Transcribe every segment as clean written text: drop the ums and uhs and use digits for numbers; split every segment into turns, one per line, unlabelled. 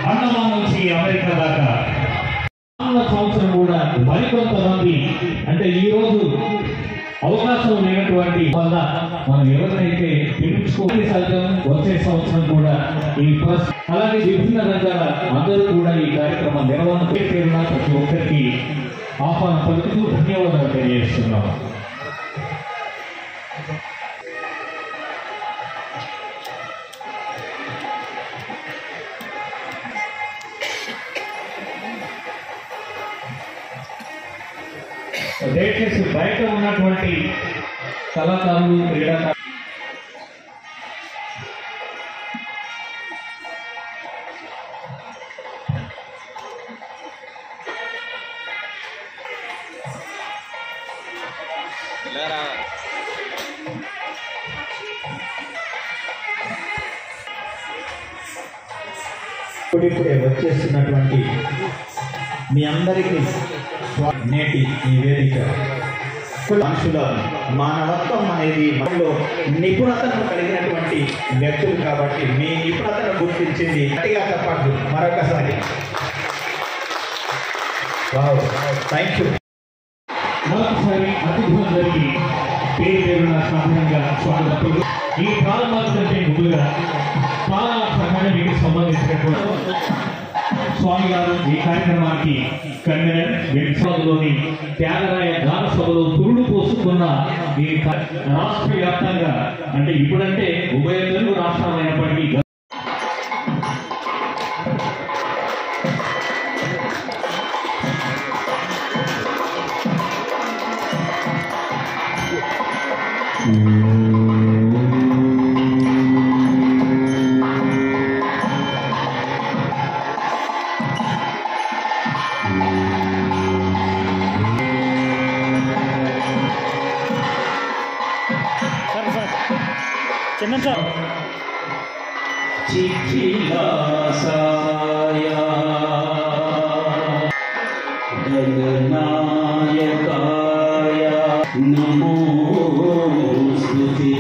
అండమాన్ నుంచి అమెరికా దాకా సంవత్సరం కూడా మరికొంతమంది అంటే ఈ రోజు అవకాశం లేనటువంటి వల్ల మనం ఎవరినైతే పిలుచుకోవాలి సైతం వచ్చే సంవత్సరం కూడా ఈ అలాగే విభిన్న రంగాల అందరూ కూడా ఈ కార్యక్రమం నిర్వహణ పేరున ప్రతి ఒక్కరికి ఆహ్వానం పలుకుతూ ధన్యవాదాలు తెలియజేస్తున్నాం. దయచేసి బయట ఉన్నటువంటి కళాకారులు క్రీడాకారులు ఇప్పుడే వచ్చేస్తున్నటువంటి మీ అందరికీ నేటి ఈ వేదిక మనుషుల మానవత్వం అనేది మనలో నిపుణతను కలిగినటువంటి వ్యక్తులు కాబట్టి మీ నిపుణతను గుర్తించింది గట్టిగా చెప్పండి మరొకసారి. Thank you. మరొకసారి అతిథులందరికీ పేరున సాధారణంగా స్వాగతం. ఈ ప్రారంభాల కంటే ముందుగా చాలా సంఘటనకి సంబంధించినటువంటి స్వామి గారు ఈ కార్యక్రమానికి కన్వీనర్ వెంకటలోని త్యాగరాయ గాన సభలో పురుడు పోసుకున్న ఈ రాష్ట్ర వ్యాప్తంగా అంటే ఇప్పుడంటే ఉభయ తెలుగు రాష్ట్రాలైనప్పటికీ
గణనాయకాయ నమోస్తుతే.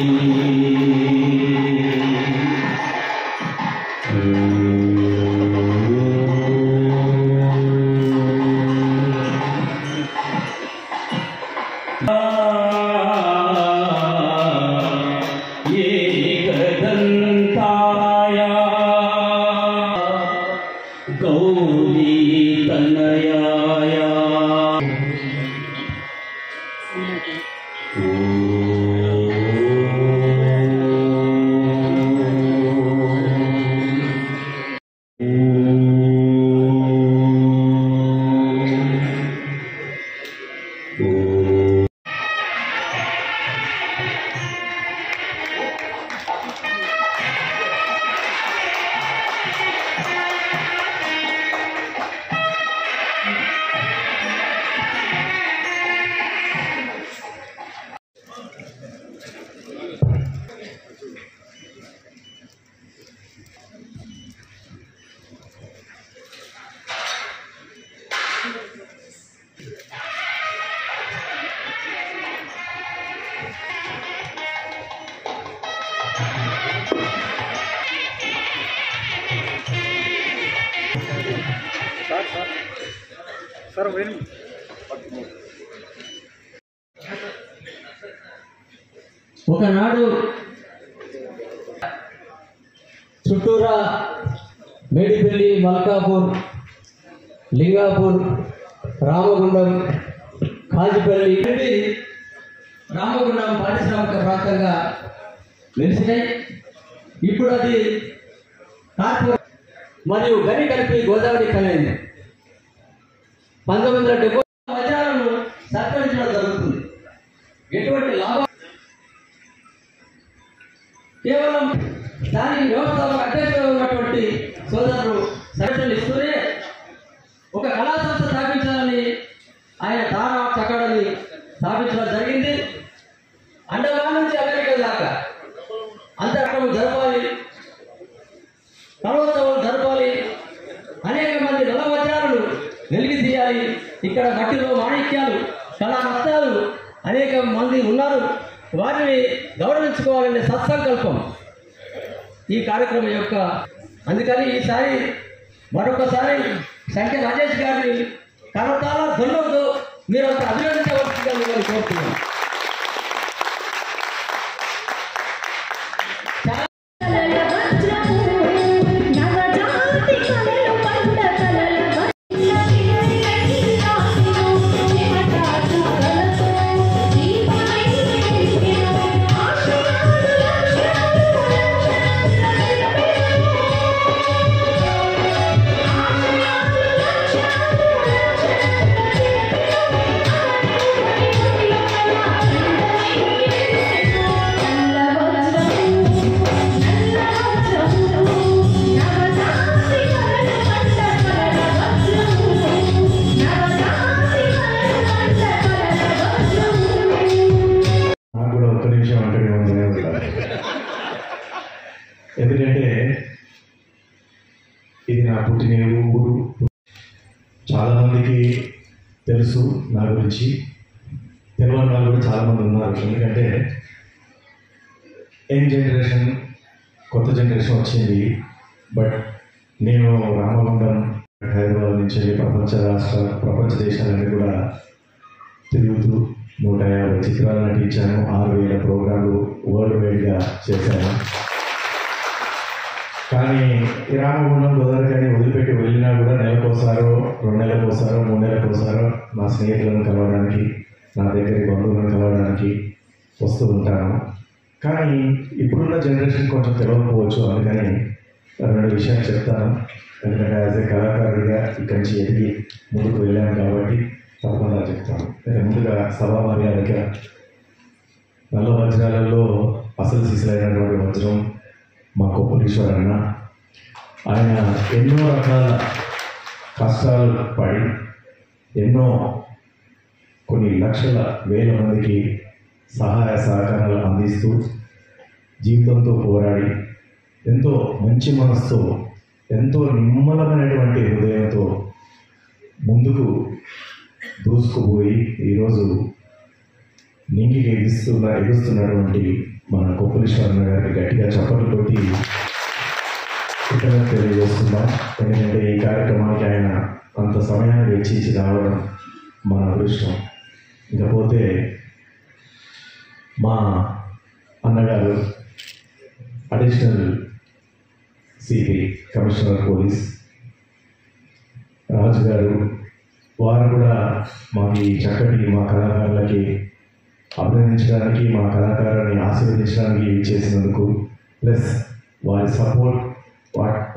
ఒకనాడు చుట్టూరా మేడిపల్లి, మల్కాపూర్, లింగాపూర్, రామగుండం, కాజిపల్లి, రామగుండం పారిశ్రామిక ప్రాంతంగా వెలిసినాయి. ఇప్పుడు అది కార్పొరేట్ మరియు గని కలిపి గోదావరి కలిగింది. 1970 వజ్రాలను సత్కరించడం జరుగుతుంది. ఎటువంటి లాభం కేవలం దాని వ్యవస్థాపక అధ్యక్షులు ఉన్నటువంటి సోదరులు సజెషన్లు ఇస్తూనే ఒక కళా సంస్థ స్థాపించాలని ఆయన తారా అకాడమీ స్థాపించడం జరిగింది. అండమాన్ నుంచి అమెరికా దాకా అంతర్క్రమం జరపాలి, కళోత్సవాలు జరపాలి, అనేక మంది నల్ల వజ్రాలను వెలికి తీయాలి, ఇక్కడ మట్టిలో మాణిక్యాలు కళా రత్నాలు అనేక మంది ఉన్నారు. వారిని గౌరవించుకోవాలనే సత్సంకల్పం ఈ కార్యక్రమం యొక్క. అందుకని ఈసారి మరొకసారి శంకర్ రాజేష్ గారిని కరతాల ధ్వనులతో మీరంతా అభినందించవలసిందిగా మిమ్మల్ని కోరుతున్నాను.
ఎందుకంటే ఇది నా పుట్టిన ఊరు. చాలామందికి తెలుసు నా గురించి, తెలియని వాళ్ళు కూడా చాలామంది ఉన్నారు. ఎందుకంటే యంగ్ జనరేషన్, కొత్త జనరేషన్ వచ్చింది. బట్ నేను రామగుండం, హైదరాబాద్ నుంచి ప్రపంచ దేశాలన్నీ కూడా తిరుగుతూ 150 చిత్రాలు నటించాను. 6000 ప్రోగ్రాంలు వరల్డ్ వైడ్గా చేశాను. కానీ ఈ రామగుండం గోదావరిని వదిలిపెట్టి వెళ్ళినా కూడా నెలకోసారో, 2 నెలలకోసారో, 3 నెలలకోసారో నా స్నేహితులను కలవడానికి, నా దగ్గర బంధువులను కలవడానికి వస్తూ ఉంటాను. కానీ ఇప్పుడున్న జనరేషన్ కొంచెం తెలియకపోవచ్చు. అందుకని 2 విషయాలు చెప్తాను. ఎందుకంటే యాజ్ ఏ కళాకారుడిగా ఇక్కడి నుంచి ఎదిగి ముందుకు వెళ్ళాను కాబట్టి తప్పకుండా చెప్తాను. ముందుగా సభా మర్యాదగా నల్ల వజ్రాలలో అసలు సిసలైనటువంటి వజ్రం మా కొప్పలీశ్వర్ అన్న. ఆయన ఎన్నో రకాల కష్టాలు పడి కొన్ని లక్షల వేల మందికి సహాయ సహకారాలు అందిస్తూ జీవితంతో పోరాడి ఎంతో మంచి మనసుతో, ఎంతో నిమ్మలమైనటువంటి హృదయంతో ముందుకు దూసుకుపోయి ఈరోజు నింగికి ఎగుస్తున్నటువంటి మన కొప్పలీశ్వరన్న గారికి గట్టిగా చప్పట్లు కొట్టి ఇక్కడ తెలియజేస్తున్నాం. ఎందుకంటే ఈ కార్యక్రమానికి ఆయన అంత సమయాన్ని వెచ్చించి రావడం మన అదృష్టం. ఇకపోతే మా అన్నగారు అడిషనల్ సిపి, కమిషనర్ పోలీస్ రాజు గారు, వారు కూడా మాకు ఈ చక్కటి మా కళాకారులకి అభినందించడానికి, మా కళాకారుని ఆశీర్వదించడానికి చేసినందుకు, ప్లస్ వారి సపోర్ట్,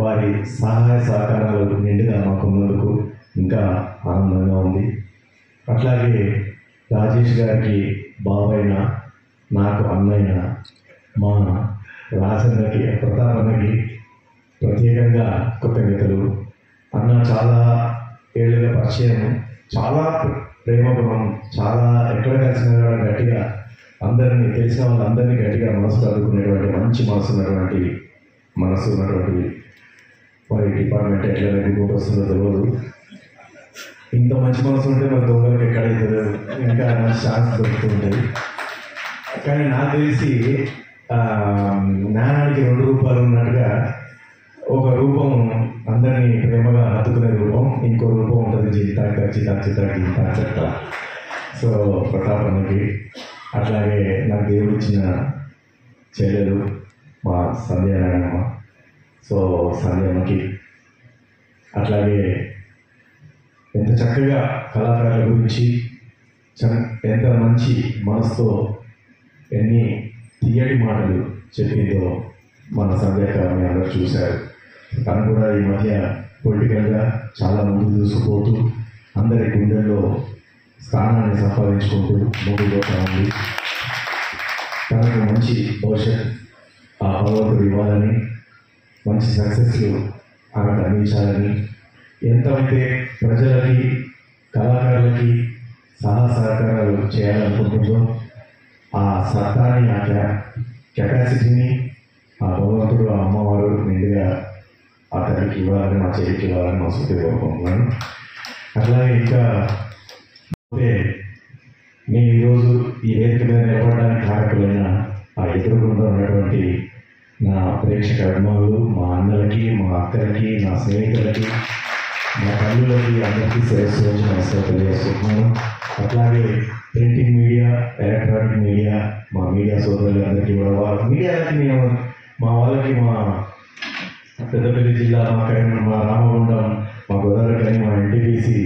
వారి సహాయ సహకారాలు నిండుగా మాకున్నందుకు ఇంకా ఆనందంగా ఉంది. అట్లాగే రాజేష్ గారికి బాబైన, నాకు అన్నయ్య మా రాజన్నకి, ప్రతాపన్నకి ప్రత్యేకంగా కృతజ్ఞతలు. అన్న చాలా ఏళ్ళుగా పరిచయం, చాలా ప్రేమగుణం, చాలా ఎక్కడ కలిసిన కూడా గట్టిగా అందరినీ, తెలిసిన వాళ్ళందరినీ గట్టిగా మనసు చదువుకునేటువంటి మంచి మనసు ఉన్నటువంటి మరి డిపార్ట్మెంట్ ఎట్లా రిపోర్ట్ వస్తుందో తెలియదు. ఇంత మంచి మనసు ఉంటే మరి దొంగలకు ఎక్కడైతే ఇంకా మంచి ఛాన్స్ దొరుకుతుంటుంది. కానీ నాకు తెలిసి నాణానికి 2 రూపాలు ఉన్నట్టుగా ఒక రూపం అందరినీ ప్రేమగా హత్తుకునే రూపం, ఇంకో రూపం ఉంటుంది చిత్త. సో ప్రతాపన్నకి, అట్లాగే నాకు దేవుడు ఇచ్చిన చెల్లెలు మా సంధ్యానారాయణమ్మ, సో సంధ్యమ్మకి, అట్లాగే ఎంత చక్కగా కళాకారుల గురించి ఎంత మంచి మనసుతో ఎన్ని తీయటి మాటలు చెప్పిందో మన సంధ్యక మీ అందరూ చూశారు. తను కూడా ఈ మధ్య పొలిటికల్గా చాలా ముందుకు దూసుకుపోతూ అందరి గుండెల్లో స్థానాన్ని సంపాదించుకుంటూ ముందుకు పోతా ఉంది. తనకు మంచి భవిష్యత్ ఆ భగవంతుడు ఇవ్వాలని, మంచి సక్సెస్లు ఆమెకు అందించాలని, ఎంతైతే ప్రజలకి, కళాకారులకి సహకారాలు చేయాలనుకుంటుందో ఆ సత్తాని, ఆ కెపాసిటీని ఆ భగవంతుడు, ఆ అమ్మవారు నిండుగా ఆ తల్లికి ఇవ్వాలని, మా చెల్లికి ఇవ్వాలని మనసుతో కోరుకుంటున్నాను. అట్లాగే ఇంకా ఈ వేదిక మీద నిలబడడానికి కారకులైన ఆ ఎదురుగుండా ఉన్నటువంటి నా ప్రేక్షక అభిమానులు, మా అన్నలకి, మా అక్కలకి, నా స్నేహితులకి, మా తల్లులకి అందరికీ శిరస్సు వచ్చి నమస్కారం తెలియజేస్తున్నాను. అట్లాగే ప్రింటింగ్ మీడియా, ఎలక్ట్రానిక్ మీడియా, మా మీడియా సోదరులందరికీ కూడా మీడియాలకి నేను మా వాళ్ళకి మా పెద్దపల్లి జిల్లా, మా రామగుండం, మా గోదావరి కానీ, మా ఎన్టీపీసీ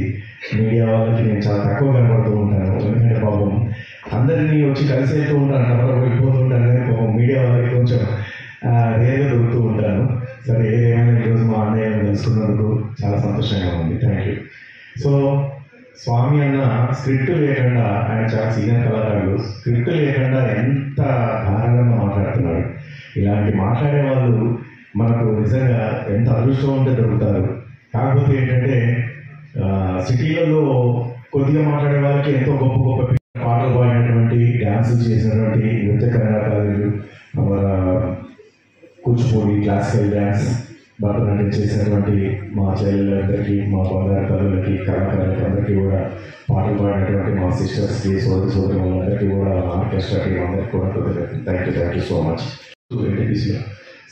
మీడియా వాళ్ళకి నేను చాలా తక్కువ కనబడుతూ ఉంటాను. ఎందుకంటే పాపం అందరినీ వచ్చి కలిసి వెళ్తూ ఉంటాను, టమాటా వెళ్ళిపోతూ ఉంటాను, కానీ పాపం మీడియా వాళ్ళకి కొంచెం రేగా దొరుకుతూ ఉంటాను. సరే, ఏదేమైనా ఈరోజు మా అన్నయ్యను తెలుసుకున్నందుకు చాలా సంతోషంగా ఉంది. Thank you. సో స్వామి అన్న స్క్రిప్ట్ లేకుండా, ఆయన చాలా సీనియర్ కళాకారులు, స్క్రిప్ట్ లేకుండా ఎంత ధారాళంగా మాట్లాడుతున్నాడు. ఇలాంటి మాట్లాడే వాళ్ళు మనకు నిజంగా ఎంత అదృష్టం ఉంటే దొరుకుతారు. కాకపోతే ఏంటంటే సిటీలలో కొద్దిగా మాట్లాడే వాళ్ళకి ఎంతో గొప్ప గొప్ప పాటలు పాడినటువంటి, డ్యాన్సులు చేసినటువంటి నృత్య కళాకారులు, కూచిపూడి, క్లాసికల్ డ్యాన్స్, భరతనాట్యం చేసినటువంటి మా చెల్లెళ్ళందరికీ, మా బంగారు తల్లులకి, కళాకారులకి అందరికీ కూడా పాటలు పాడినటువంటి మా సిస్టర్స్కి, సోదరి వాళ్ళందరికీ కూడా, ఆర్కెస్ట్రా టీం అందరికీ కూడా thank you so much.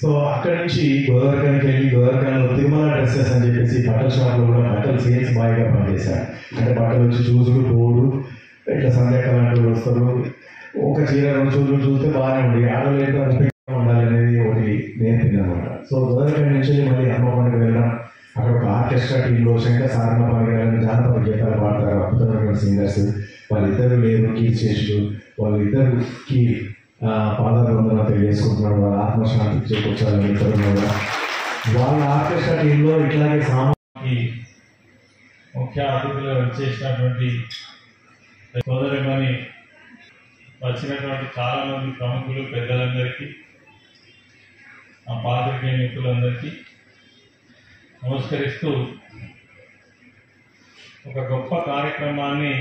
So అక్కడి నుంచి గోదావరికానికి వెళ్ళి, గోదావరికాయలో తిరుమల డ్రెస్సెస్ అని చెప్పేసి బట్టల షాప్లో కూడా బట్టలు సేల్స్ బాయ్గా పనిచేశాను. అంటే బట్టలు వచ్చి చూసుడు పోడు, ఇట్లా సంధ్యాకాలం వస్తారు, ఒక చీర 2 చూసులు చూస్తే బాగానే ఉంది, ఆడలేదు ఉండాలి అనేది ఒకటి నేర్పిందనమాట. సో గోదావరికాయ నుంచి మళ్ళీ హన్మకొండకి వెళ్ళడం, అక్కడ ఒక ఆర్కెస్ట్రా టీంలో శంకర్ సారమ్మ పాల్గొని జానపద గీతాలు పాడతారు అద్భుతమైన సింగర్స్. వాళ్ళిద్దరు లేరు కీర్తిశేషులు, వాళ్ళిద్దరికి పాదాభివందన తెలియజేసుకుంటున్నాడు. వాళ్ళ ఆత్మశాంతి చేకూర్చాలని ఇద్దరు వాళ్ళ ఆర్కెస్ట్రా టీంలో ఇట్లాగే
ముఖ్య అతిథులు వచ్చేసినటువంటి సోదరిమణి, వచ్చినటువంటి చాలామంది ప్రముఖులు, పెద్దలందరికీ, ఆ పాత్రికేయ మిత్రులందరికీ నమస్కరిస్తూ, ఒక గొప్ప కార్యక్రమాన్ని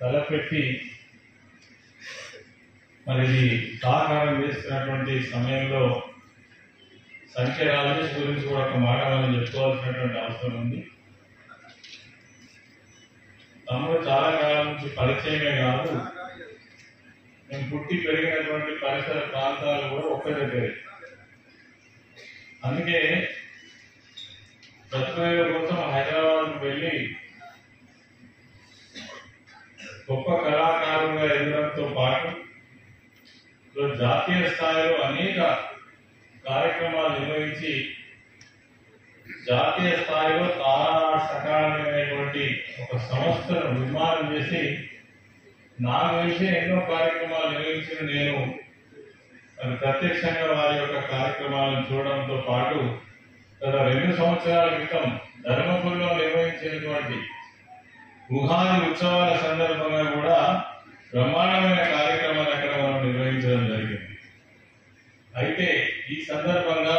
తలపెట్టి మరి ఇది సాకారం చేస్తున్నటువంటి సమయంలో సంఖ్య రాజేష్ గురించి కూడా ఒక మాట మనం చెప్పుకోవాల్సినటువంటి అవసరం ఉంది. తమ్ముడు చాలా కాలం నుంచి పరిచయమే కాదు, మేము పుట్టి పెరిగినటువంటి పరిసర ప్రాంతాలు కూడా ఒక్క దగ్గరే. అందుకే ప్రతిభ కోసం హైదరాబాద్కు వెళ్ళి గొప్ప కళాకారులుగా ఎదగడంతో పాటు జాతీయ స్థాయిలో అనేక కార్యక్రమాలు నిర్వహించి జాతీయ స్థాయిలో తారానాథ్ అకాడమీ అనేటువంటి ఒక సంస్థను నిర్మాణం చేసి నాకు తెలిసి ఎన్నో కార్యక్రమాలు నిర్వహించిన నేను ప్రత్యక్షంగా వారి యొక్క కార్యక్రమాలను చూడడంతో పాటు గత 2 సంవత్సరాల క్రితం ధర్మపురిలో నిర్వహించినటువంటి ఉగాది ఉత్సవాల సందర్భంగా కూడా బ్రహ్మాండమైన కార్యక్రమాలు అక్కడ మనం నిర్వహించడం జరిగింది. అయితే ఈ సందర్భంగా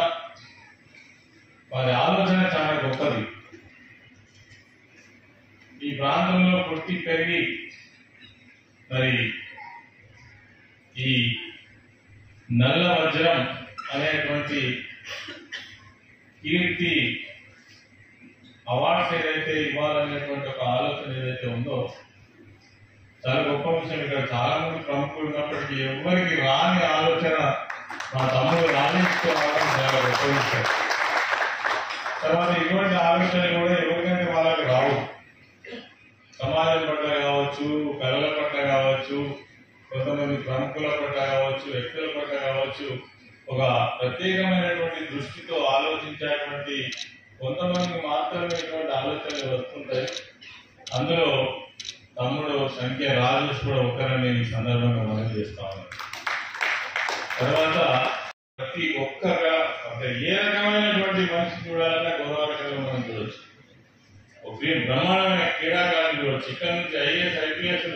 వారి ఆలోచన చాలా గొప్పది. ఈ ప్రాంతంలో పుట్టి పెరిగి మరి ఈ నల్ల వజ్రం అనేటువంటి కీర్తి అవార్డ్స్ ఏదైతే ఇవ్వాలనేటువంటి ఒక ఆలోచన ఏదైతే ఉందో చాలా గొప్ప విషయం. ఇక్కడ చాలా మంది ప్రముఖులు ఉన్నప్పటికీ ఎవరికి రాని ఆలోచన మా తమ్ముడు రాణించుకోవడం చాలా గొప్ప విషయం. తర్వాత ఇటువంటి ఆలోచనలు కూడా ఎవరికంటే వాళ్ళకి రావు. సమాజం పట్ల కావచ్చు, కళల పట్ల కావచ్చు, కొంతమంది ప్రముఖుల పట్ల కావచ్చు, వ్యక్తుల పట్ల కావచ్చు, ఒక ప్రత్యేకమైనటువంటి దృష్టితో ఆలోచించేటువంటి కొంతమంది మాత్రమే ఇటువంటి ఆలోచనలు వస్తుంటాయి. అందులో తమ్ముడు సంఖ్య రాజేష్ కూడా ఒకరని ఈ సందర్భంగా మనం చేస్తా ఉన్నాం. తర్వాత ప్రతి ఒక్కగా అంటే ఏ రకమైనటువంటి మనిషి చూడాలన్నా గోదావరిలో మనం చూడవచ్చు. ఒక బ్రహ్మాండమైన క్రీడాకారులు చూడవచ్చు. ఇక్కడ నుంచి ఐఏఎస్, ఐపీఎస్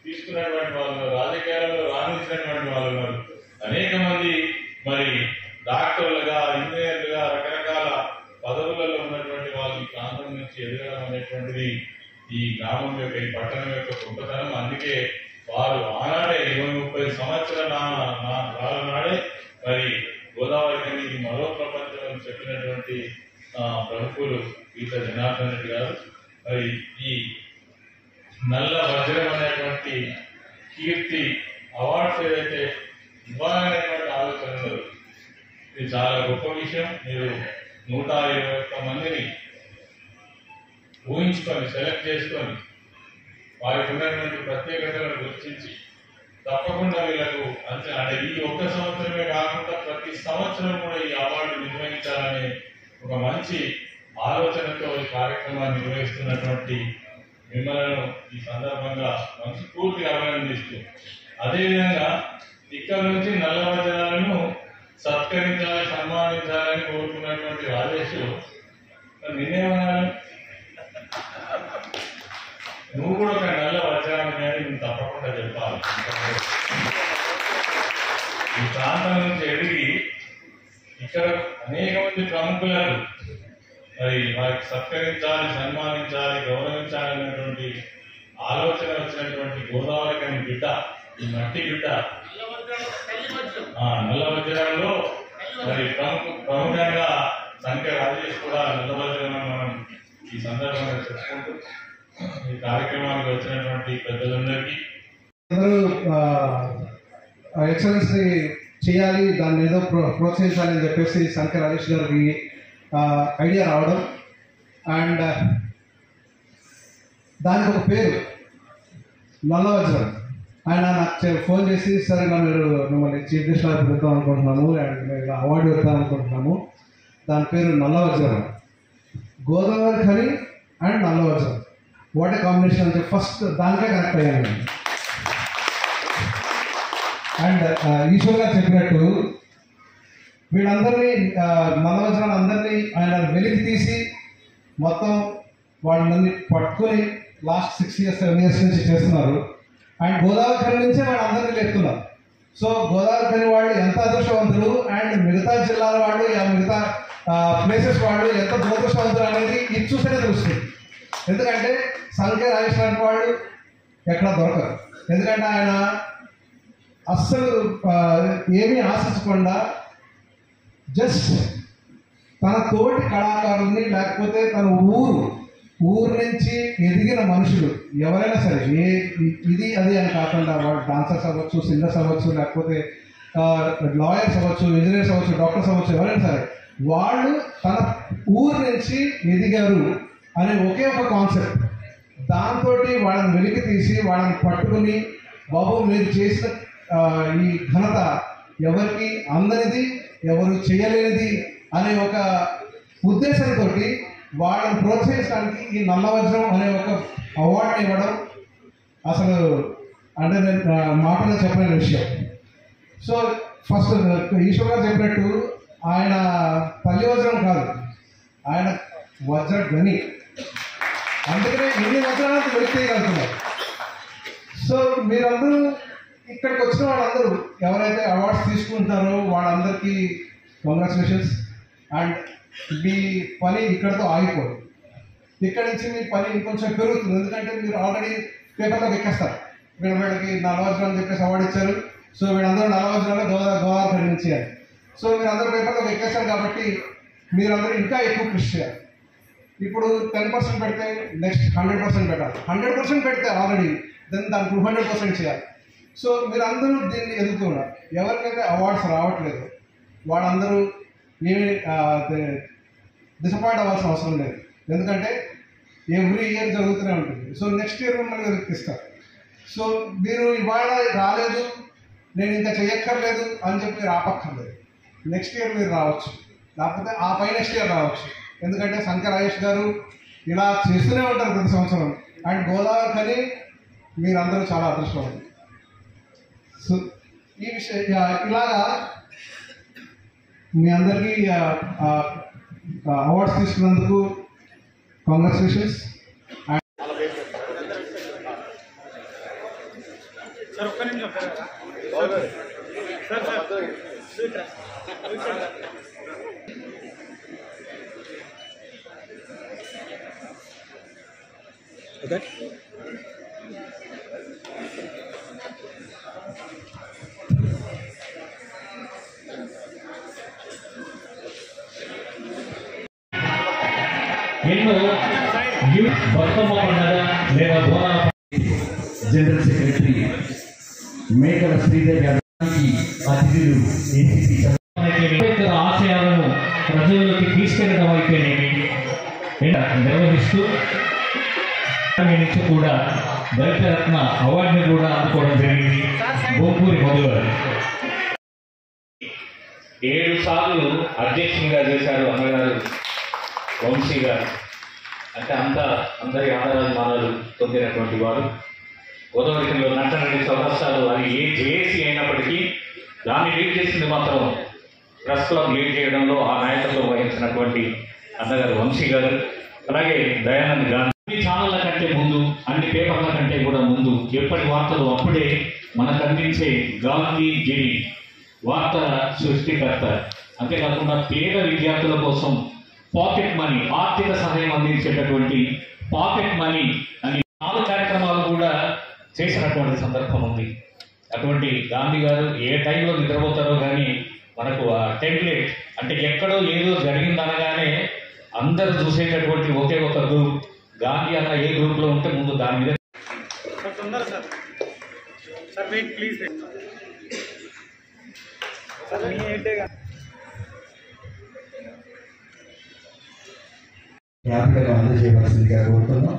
తీసుకున్నటువంటి వాళ్ళు, రాజకీయాలలో రాణించినటువంటి వాళ్ళు ఉన్నారు. అనేక మంది మరి డాక్టర్లుగా, ఇంజనీర్లుగా రకరకాల పదవులలో ఉన్నటువంటి వాళ్ళు ఈ ప్రాంతం నుంచి ఎదగడం అనేటువంటిది ఈ గ్రామం యొక్క, ఈ పట్టణం యొక్క గొప్పతనం. అందుకే వారు ఆనాడే 20-30 సంవత్సరాల నాడే మరి గోదావరిని మరో ప్రపంచం చెప్పినటువంటి ప్రముఖులు గీత జనార్దన్ రెడ్డి గారు మరి ఈ నల్ల వజ్రం అనేటువంటి ఇలాంటి కీర్తి అవార్డ్స్ ఏదైతే ఇవ్వాలనేటువంటి ఆలోచన ఉన్నది. ఇది చాలా గొప్ప విషయం. మీరు 121 మందిని ఊహించుకొని సెలెక్ట్ చేసుకొని వారికి ఉన్నటువంటి ప్రత్యేకతలను గుర్తించి తప్పకుండా వీళ్ళకు అంటే ఈ ఒక్క సంవత్సరమే కాకుండా ప్రతి సంవత్సరం కూడా ఈ అవార్డు నిర్వహించాలనే ఒక మంచి ఆలోచనతో ఈ కార్యక్రమాన్ని నిర్వహిస్తున్నటువంటి మిమ్మల్ని ఈ సందర్భంగా మనస్ఫూర్తిగా అభినందిస్తూ, అదేవిధంగా ఇక్కడ నుంచి నల్ల వజ్రాలను సత్కరించాలి, సన్మానించాలని కోరుకున్నటువంటి రాజేష్ నిన్నేమన్నాను, నువ్వు కూడా ఒక నల్ల వజ్రాన్ని అని నువ్వు తప్పకుండా చెప్పాలి. ఈ ప్రాంతం నుంచి ఎదిగి ఇక్కడ అనేక మంది ప్రముఖులకు మరి వారికి సత్కరించాలి, సన్మానించాలి, గౌరవించాలి అనేటువంటి ఆలోచన వచ్చినటువంటి గోదావరి కని బిడ్డ, ఈ మట్టి బిడ్డ నల్ల వజ్రాల్లో మరి ప్రముఖంగా సంఖ్య రాజేష్ కూడా నల్ల వజ్రం మనం ఈ సందర్భంగా చెప్పుకుంటూ ఈ కార్యక్రమానికి వచ్చినటువంటి పెద్దలందరికీ
అందరూ ఎక్సలెన్స్ ని చేయాలి, దాన్ని ఏదో ప్రోత్సహించాలని చెప్పేసి శంకర్ రాజేష్ గారికి ఐడియా రావడం అండ్ దానికి ఒక పేరు నల్ల వజ్రం. ఆయన నాకు ఫోన్ చేసి, సరే మీరు మిమ్మల్ని చీఫ్ గెస్ట్ గా పెడతాం అనుకుంటున్నాము అండ్ మేము అవార్డు పెడతాం అనుకుంటున్నాము, దాని పేరు నల్ల వజ్రం, గోదావరి ఖని అండ్ నల్ల వజ్రం, వాట్ ఏ కాంబినేషన్ అంటే ఫస్ట్ దానికే కనెక్ట్ అయ్యాను. అండ్ ఈశ్వర్ గారు చెప్పినట్టు వీళ్ళందరినీ నల్ల వజ్రాలు అందరినీ ఆయన వెలికి తీసి మొత్తం వాళ్ళని పట్టుకొని లాస్ట్ 6 years 7 years నుంచి చేస్తున్నారు. అండ్ గోదావరి ఖని నుంచే వాళ్ళందరినీ లేపుతున్నారు. సో గోదావరి ఖని వాళ్ళు ఎంత అదృష్టవంతులు అండ్ మిగతా జిల్లాల వాళ్ళు మిగతా ప్లేసెస్ వాళ్ళు ఎంత దురదృష్టవంతులు అనేది ఇది చూస్తేనే తెలుస్తుంది. ఎందుకంటే సంఖ్య రాజేష్ లాంటి వాళ్ళు ఎక్కడ దొరకరు. ఎందుకంటే ఆయన అస్సలు ఏమీ ఆశించకుండా జస్ట్ తన తోటి కళాకారుల్ని లేకపోతే తన ఊరు నుంచి ఎదిగిన మనుషులు ఎవరైనా సరే ఇది అది అని కాకుండా వాళ్ళు డాన్సర్స్ అవ్వచ్చు, సింగర్స్ అవ్వచ్చు, లేకపోతే లాయర్స్ అవ్వచ్చు, ఇంజనీర్స్ అవ్వచ్చు, డాక్టర్స్ అవ్వచ్చు, ఎవరైనా సరే వాళ్ళు తన ఊరు నుంచి ఎదిగారు అనే ఒకే ఒక కాన్సెప్ట్, దాంతో వాళ్ళని వెలికి తీసి వాళ్ళని పట్టుకుని బాబు మీరు చేసిన ఈ ఘనత ఎవరికి అందనిది, ఎవరు చేయలేనిది అనే ఒక ఉద్దేశంతో వాళ్ళని ప్రోత్సహించడానికి ఈ నల్ల వజ్రం అనే ఒక అవార్డుని ఇవ్వడం అసలు అంటే నేను మాటలో చెప్పలేని విషయం. సో ఫస్ట్ ఈశ్వర్ గారు చెప్పినట్టు ఆయన తల్లి వజ్రం కాదు, ఆయన వజ్ర గని, అందుకనే ఎన్ని వజ్రాలకు వెళితేయగలుగుతున్నారు. సో మీరందరూ ఇక్కడికి వచ్చిన వాళ్ళందరూ ఎవరైతే అవార్డ్స్ తీసుకుంటారో వాళ్ళందరికీ కంగ్రాచులేషన్స్. అండ్ మీ పని ఇక్కడితో ఆగిపోదు, ఇక్కడి నుంచి మీ పని ఇంకొంచెం పెరుగుతుంది. ఎందుకంటే మీరు ఆల్రెడీ పేపర్లోకి ఎక్కేస్తారు, వీళ్ళకి నల్ల వజ్రం అని చెప్పేసి అవార్డు ఇచ్చారు, సో వీళ్ళందరూ నల్ల వజ్రాలు గోదావరి నుంచి అని. సో మీరు అందరూ పేపర్లోకి ఎక్కేస్తారు కాబట్టి మీరందరూ ఇంకా ఎక్కువ కృషి చేయాలి. ఇప్పుడు 10% పెడితే నెక్స్ట్ 100% పెట్టాలి, 100% పెడితే ఆల్రెడీ దాన్ని 200% చేయాలి. సో మీరు అందరూ దీన్ని ఎదుగుతున్నారు. ఎవరికైతే అవార్డ్స్ రావట్లేదు వాళ్ళందరూ ఏమి డిసప్పాయింట్ అవ్వాల్సిన అవసరం లేదు, ఎందుకంటే ఎవ్రీ ఇయర్ జరుగుతూనే ఉంటుంది. సో నెక్స్ట్ ఇయర్ మిమ్మల్ని వెతికిస్తారు. సో మీరు ఇవాళ రాలేదు, నేను ఇంకా చేయక్కర్లేదు అని చెప్పి మీరు ఆపక్కర్లేదు. నెక్స్ట్ ఇయర్ మీరు రావచ్చు, లేకపోతే ఆ పై నెక్స్ట్ ఇయర్ రావచ్చు. ఎందుకంటే శంకర్ రాజేష్ గారు ఇలా చేస్తూనే ఉంటారు ప్రతి సంవత్సరం. అండ్ గోదావరి ఖని మీరందరూ చాలా అదృష్టం. సో ఈ విషయం ఇలాగా మీ అందరికీ అవార్డ్స్ తీసుకున్నందుకు కంగ్రాచులేషన్స్.
Okay.
ఎన్నో బతుకమ్మ పండుగ లేదా బోనాల
జనరల్ సెక్రటరీ మేకల శ్రీదేవి గారికి అతిథులు ఏసీపీ
అంబేద్కర్ ఆశయాలను ప్రజల్లోకి తీసుకెళ్లడం అయితేనేమి నిర్వహిస్తూ నుంచి కూడా దళిత రత్న అవార్డుని కూడా అందుకోవడం జరిగింది. బొంపూరి మధు గారు 7 సార్లు అధ్యక్షునిగా చేశారు అన్నగారు వంశీ గారు. అంటే అందరి ఆదరాభిమానాలు పొందినటువంటి వారు. గోదావరిలో నట్టనడి చౌరస్తాలు అది ఏ జేఏసీ అయినప్పటికీ దాన్ని లీడ్ చేసింది మాత్రం ప్రెస్ క్లబ్ లీడ్ చేయడంలో ఆ నాయకత్వం వహించినటువంటి అన్నగారు వంశీ గారు. అలాగే దయానంద్ గాంధీ. అన్ని ఛానళ్ళ కంటే ముందు, అన్ని పేపర్ల కంటే కూడా ముందు ఎప్పటి వార్తలు అప్పుడే మనకు అందించే గాంధీగిరి వార్తల సృష్టికర్త. అంతేకాకుండా పేద విద్యార్థుల కోసం పాకెట్ మనీ, ఆర్థిక సహాయం అందించేటటువంటి పాకెట్ మనీ అని 4 కార్యక్రమాలు కూడా చేసినటువంటి సందర్భం ఉంది. అటువంటి గాంధీ గారు ఏ టైంలో నిద్రపోతారో కానీ మనకు ఆ టెంప్లెట్ అంటే ఎక్కడో ఏదో జరిగిందనగానే అందరూ చూసేటటువంటి ఒకే ఒక గ్రూప్ గాంధీ అన్న ఏ గ్రూప్లో ఉంటే ముందు దాని మీద
జ్ఞాపికలు అందజేయవలసిందిగా కోరుతున్నాం.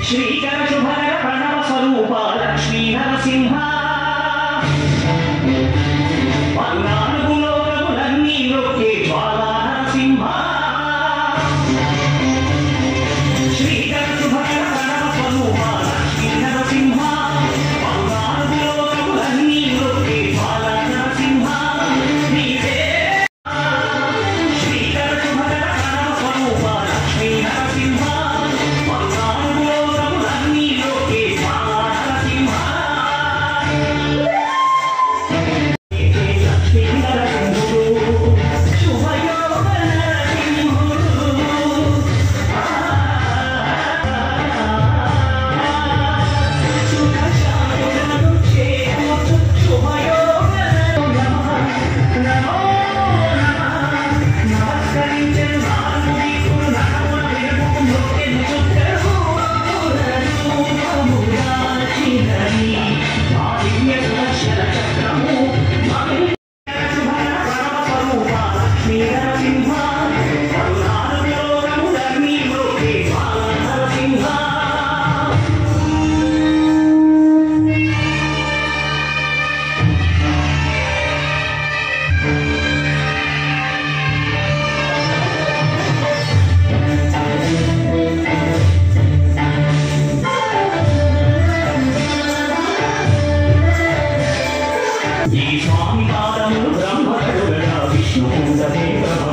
శ్రీకర శుభకర ప్రణవ స్వరూప లక్ష్మీ నరసింహ 14 లోకములన్నీ నొక్కే జ్వాలా నరసింహ. శ్రీకర శుభకర ప్రణవ స్వరూప లక్ష్మీ నరసింహ 14 లోకములన్నీ నొక్కే జ్వాలా నరసింహ. శ్రీకర శుభకర ప్రణవ స్వరూప లక్ష్మీ నరసింహ 14 లోకములన్నీ నొక్కే జ్వాలా నరసింహ. లక్ష్మీ నరసింహుడు శుభయోగ నరసింహుడు సుఖ శాంతులను చేకూర్చు శుభయోగ నమో నమః నమస్కరించెను నాలుగు దిక్కులు నరముల వెలుగు మొక్కెను చుట్టూ రూపముదాచినని మా దివ్య సుదర్శన చక్రము లక్ష్మీ నరసింహ 14 లోకములన్నీ నొక్కే జ్వాలా నరసింహ. ఈ స్వామి పాదములు బ్రహ్మకరుగణ విష్ణుమూర్తమే ప్రభ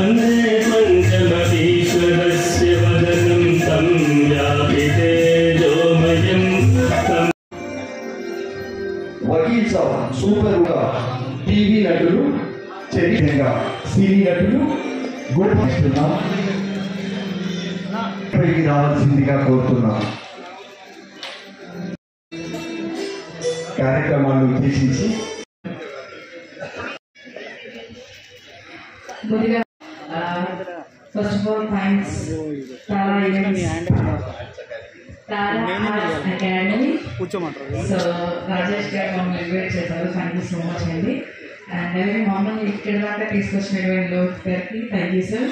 वन्दे पञ्चमतीश्वरस्य वदनं तं व्यापितेजोमयं
వకీల్ సాబ్ సూపర్గా టీవీ నటులు చరిత్రగా సినీ నటులు గోపిస్తున్నాం పైకి రావాల్సిందిగా కోరుతున్నాం. కార్యక్రమాన్ని ఉద్దేశించి
First of all, thanks Tara Events, Tara Arts Academy. So Rajesh garu mమ్మల్ని ఇన్వైట్ చేశారు. థ్యాంక్ యూ సో మచ్ అండి. అండ్ అలాగే మమ్మల్ని ఇక్కడ దాకా తీసుకొచ్చినటువంటి లోక్ గారికి థ్యాంక్ యూ సార్.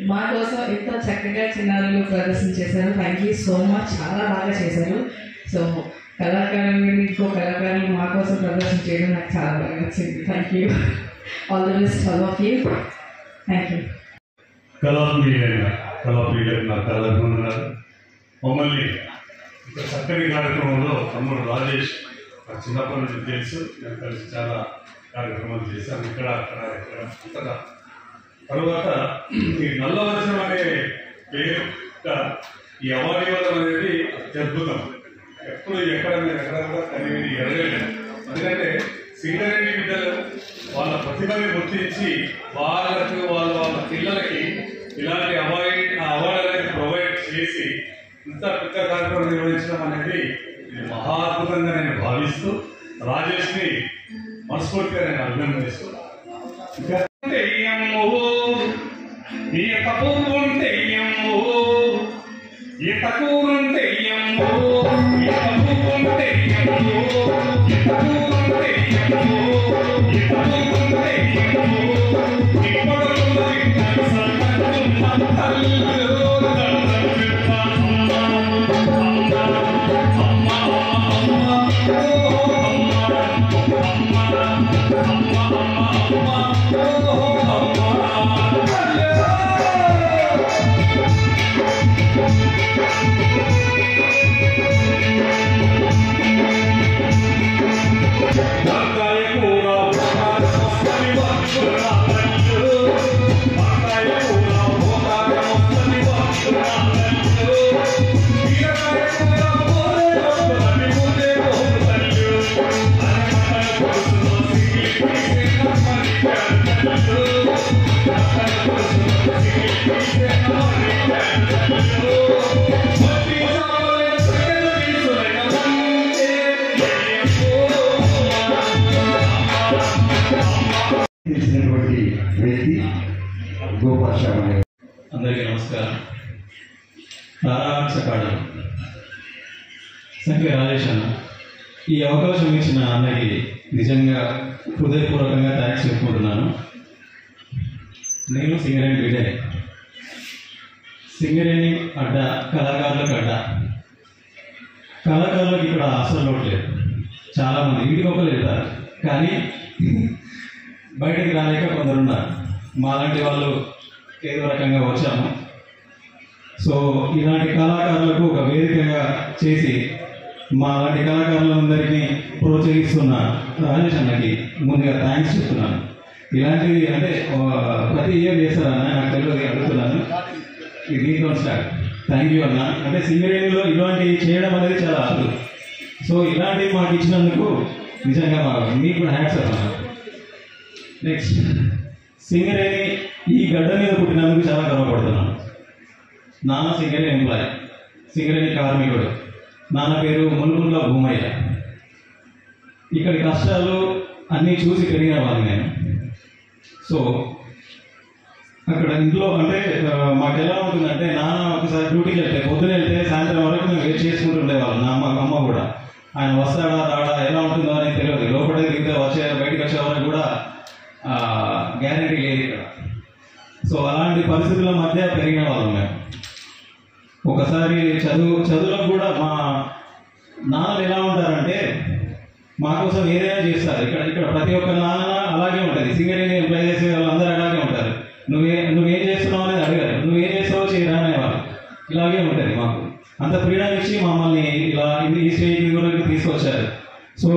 మా కోసం ఇంత చక్కగా చిన్నారులు ప్రదర్శన చేశారు. థ్యాంక్ యూ సో మచ్, చాలా బాగా చేశారు. సో కళాకారులు ఇంకో కళాకారులు మా కోసం ప్రదర్శన చేయడం నాకు చాలా బాగా నచ్చింది. Thank you. All the best all of you. Thank you.
కళాప్రియులైన నా కళాభిమానులు మమ్మల్ని ఇంత చక్కని కార్యక్రమంలో తమ్ముడు రాజేష్ నాకు చిన్నప్పటి నుంచి తెలుసు. నేను కలిసి చాలా కార్యక్రమాలు చేశాను ఇక్కడ అక్కడ అంతగా. తర్వాత ఈ నల్లవచనం అనే పేరు ఈ అవార్డు ఇవ్వడం అనేది అత్యద్భుతం. ఎప్పుడు ఎక్కడ కూడా కలిగి ఎరగలేదు. ఎందుకంటే సింగరేణి బిడ్డలు వాళ్ళ ప్రతిభని గుర్తించి వాళ్ళకు వాళ్ళ పిల్లలకి ఇలాంటి అవార్డు అనేది ప్రొవైడ్ చేసి ఇంత పెద్ద కార్యక్రమం నిర్వహించడం అనేది ఇది మహా అద్భుతంగా నేను భావిస్తూ రాజేష్ని మనస్ఫూర్తిగా నేను అభినందిస్తూ
తెలిసినటువంటి వ్యక్తి గోపాల్ శర్మ.
అందరికీ నమస్కారం. తారా ఆర్ట్స్ అకాడమీ సంఖ్య రాజేష్ అన్న, ఈ అవకాశం ఇచ్చిన అన్నకి నిజంగా హృదయపూర్వకంగా థ్యాంక్స్ చెప్పుకుంటున్నాను. నేను సింగరేణి బిడ్డని. సింగరేణి అడ్డ, కళాకారులకు అడ్డ. కళాకారులకు ఇక్కడ అసలు లోటు లేదు. చాలామంది ఇంటికి ఒకరు వెళ్తారు, కానీ బయటకు రాలేక కొందరు ఉన్నారు. మాలాంటి వాళ్ళు ఏదో రకంగా వచ్చాము. సో ఇలాంటి కళాకారులకు ఒక వేదికగా చేసి మా లాంటి కళాకారులందరికీ ప్రోత్సహిస్తున్న రాజేష్ అన్నకి ముందుగా థ్యాంక్స్ చెప్తున్నాను. ఇలాంటివి అంటే ప్రతి ఇయర్ చేస్తారన్న, నాకు తెలియదు, అడుగుతున్నాను. ఇది స్టార్ట్. థ్యాంక్ యూ అన్న. అంటే సింగరేణిలో ఇలాంటివి చేయడం అనేది చాలా అద్భుతం. సో ఇలాంటివి మాకు ఇచ్చినందుకు నిజంగా మీకు కూడా హ్యాట్స్ అన్న. నెక్స్ట్, సింగరేణి ఈ గడ్డ మీద పుట్టినందుకు చాలా గర్వపడుతున్నాను. నాన్న సింగరేణి ఎంప్లాయ్, సింగరేణి కార్మికుడు. నాన్న పేరు ములుగుండ్ల భూమయ్య. ఇక్కడి కష్టాలు అన్నీ చూసి పెరిగిన వాళ్ళు నేను. సో అక్కడ ఇంట్లో అంటే మాకు ఎలా ఉంటుందంటే, నాన్న ఒకసారి డ్యూటీకి వెళ్తే పొద్దున వెళ్తే సాయంత్రం వరకు మేము వెయిట్ చేసుకుంటూ ఉండేవాళ్ళం. నా అమ్మ కూడా ఆయన వస్తాడా రాడా ఎలా ఉంటుందో అనేది తెలియదు. లోపల దిగితే బయటకు వచ్చే వరకు కూడా గ్యారంటీ లేదు ఇక్కడ. సో అలాంటి పరిస్థితుల మధ్య పెరిగిన వాళ్ళం మేము. ఒకసారి చదువులకు కూడా మా నాన్నలు ఎలా ఉంటారంటే మా కోసం ఏదైనా చేస్తారు. ఇక్కడ ప్రతి ఒక్క నాన్న అలాగే ఉంటుంది. సింగరేణి ఎంప్లాయ్ చేసే వాళ్ళందరూ అలాగే ఉంటారు. నువ్వేం చేస్తున్నావు అనేది అడిగారు. నువ్వేం చేస్తావో చేయరా అనేవాళ్ళు. ఇలాగే ఉంటుంది మాకు. అంత ఫ్రీడమ్ ఇచ్చి మమ్మల్ని ఇలా ఈ స్టేజ్ వరకు తీసుకొచ్చారు. సో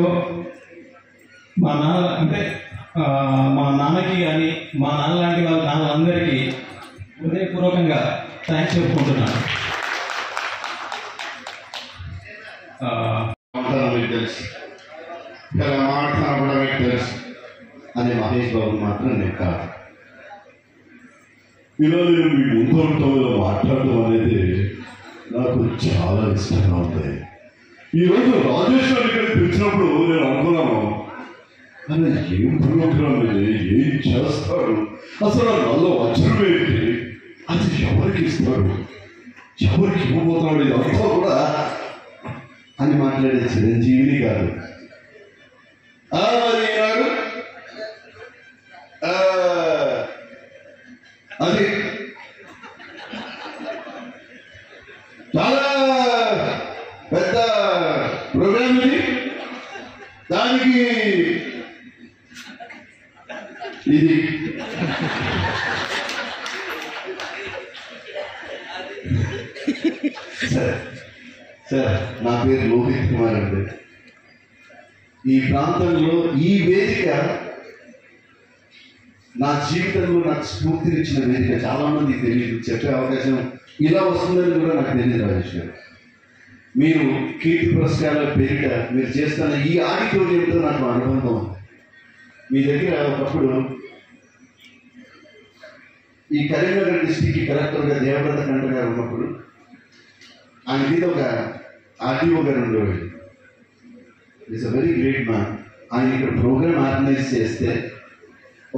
మా నాన్నకి కానీ మా నాన్న లాంటి నాన్నలందరికీ హృదయపూర్వకంగా థ్యాంక్స్ చెప్పుకుంటున్నాను.
మీకు తెలుసు, ఇలా మాట్లాడడం కూడా మీకు తెలుసు అని మహేష్ బాబు మాత్రం నేను కాదు. ఇలా నేను మీ ముందు మాట్లాడటం అనేది నాకు చాలా ఇష్టంగా ఉంది. ఈరోజు రాజేష్ గారి ఇక్కడికి పిలిచినప్పుడు నేను అనుకున్నాను, ఆయన ఏం ప్రోగ్రామ్ ఇది, ఏం చేస్తాడు, అసలు నల్ల వజ్రం ఏంటి, అది ఎవరికి ఇస్తాడు, ఎవరికి ఇవ్వబోతున్నాడు, ఇదంతా కూడా అని మాట్లాడే చిరంజీవిని కాదు. మరి ఈనాడు అది చాలా పెద్ద ప్రోగ్రామ్ ఇది. దానికి ఇది సార్, నా పేరు లోహిత్ కుమార్ అండి. ఈ ప్రాంతంలో ఈ వేదిక నా జీవితంలో నాకు స్ఫూర్తినిచ్చిన వేదిక. చాలా మందికి తెలియదు, చెప్పే అవకాశం ఇలా వస్తుందని కూడా నాకు తెలియదు. రాజేష్ గారు, మీరు కీర్తి పురస్కారాల పేరిట మీరు చేస్తున్న ఈ ఆడిటోరియంతో నాకు అనుబంధం ఉంది. మీ దగ్గర ఒకప్పుడు ఈ కరీంనగర్ డిస్టిక్కి కలెక్టర్గా దేవవ్రత కంట గారు ఉన్నప్పుడు ఆయన మీద ఒక ఆర్టీఓ గారు ఉండేవాడు. It's a very great man. ఆయన ఇక్కడ ప్రోగ్రామ్ ఆర్గనైజ్ చేస్తే,